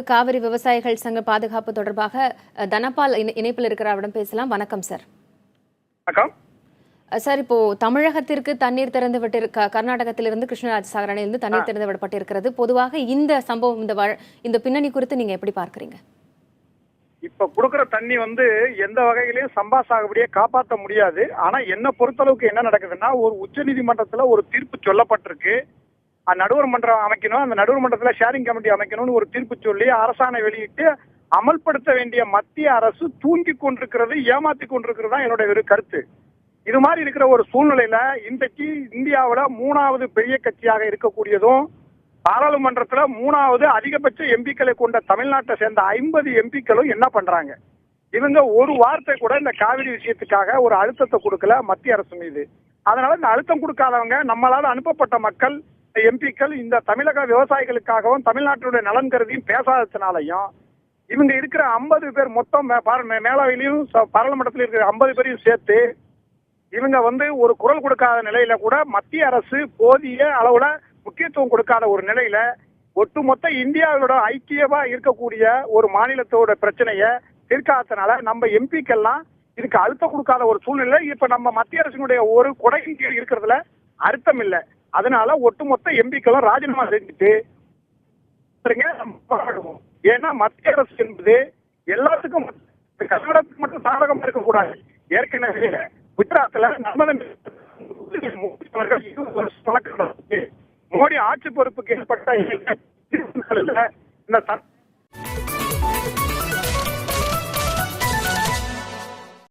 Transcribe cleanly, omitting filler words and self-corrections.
காவிரி விவசாயிகள் சங்க பாதுகாப்பு தொடர்பாக தனபால் இணைப்பில் இருக்கிற அவரிடம் பேசலாம். வணக்கம் சார். வணக்கம் சார், இப்போ தமிழகத்திற்கு தண்ணீர் திறந்து விட்டு கர்நாடகத்திலிருந்து கிருஷ்ணராஜசாகர் அணையிலிருந்து தண்ணீர் திறந்து விடப்பட்டிருக்கிறது. பொதுவாக இந்த சம்பவம் இந்த பின்னணி குறித்து நீங்க எப்படி பார்க்கறீங்க? இப்ப கொடுக்கிற தண்ணி எந்த வகையிலையும் சம்பா சாகுபடியை காப்பாற்ற முடியாது. ஆனா என்ன பொறுத்தளவுக்கு என்ன நடக்குதுன்னா, ஒரு உச்ச நீதிமன்றத்துல ஒரு தீர்ப்பு சொல்லப்பட்டிருக்கு. நடுவர் மன்றம் அமைக்கணும், அந்த நடுவர் மன்றத்துல ஷேரிங் கமிட்டி அமைக்கணும்னு ஒரு தீர்ப்பு சொல்லி அரசாணை வெளியிட்டு அமல்படுத்த வேண்டிய மத்திய அரசு தூங்கி கொண்டிருக்கிறது, ஏமாத்தி கொண்டிருக்கிறது தான் என்னுடைய ஒரு கருத்து. இது மாதிரி இருக்கிற ஒரு சூழ்நிலையில இன்றைக்கு இந்தியாவில 3வது பெரிய கட்சியாக இருக்கக்கூடியதும், பாராளுமன்றத்துல 3வது அதிகபட்ச எம்பிக்களை கொண்ட தமிழ்நாட்டை சேர்ந்த 50 எம்பிக்களும் என்ன பண்றாங்க? இவங்க ஒரு வார்த்தை கூட இந்த காவிரி விஷயத்துக்காக ஒரு அழுத்தத்தை கொடுக்கல மத்திய அரசு மீது. அதனால இந்த அழுத்தம் கொடுக்காதவங்க, நம்மளால அனுப்பப்பட்ட மக்கள் எம்பிக்கள் இந்த தமிழக விவசாயிகளுக்காகவும் தமிழ்நாட்டுடைய நலன் கருதியும் பேசாததுனாலையும், இவங்க இருக்கிற 50 பேர் மொத்தம் மேலாவையிலையும் பாராளுமன்றத்தில் இருக்கிற 50 பேரையும் சேர்த்து இவங்க ஒரு குரல் கொடுக்காத நிலையில கூட மத்திய அரசு போதிய அளவுல முக்கியத்துவம் கொடுக்காத ஒரு நிலையில ஒட்டுமொத்த இந்தியாவோட ஐக்கியமா இருக்கக்கூடிய ஒரு மாநிலத்தோட பிரச்சனைய தீர்க்காதனால நம்ம எம்பிக்கெல்லாம் இதுக்கு அழுத்தம் கொடுக்காத ஒரு சூழ்நிலை இப்ப நம்ம மத்திய அரசினுடைய ஒரு கொடையின் கீழ் இருக்கிறதுல அர்த்தம் இல்லை. அதனால ஒட்டுமொத்த எம்பிக்களும் ராஜினாமா செஞ்சுட்டு, ஏன்னா மத்திய அரசு என்பது எல்லாத்துக்கும், கர்நாடகத்துக்கு மட்டும் சாதகமா இருக்கக்கூடாது. ஏற்கனவே குஜராத்ல மோடி ஆட்சி பொறுப்புக்கு ஏற்பட்ட இந்த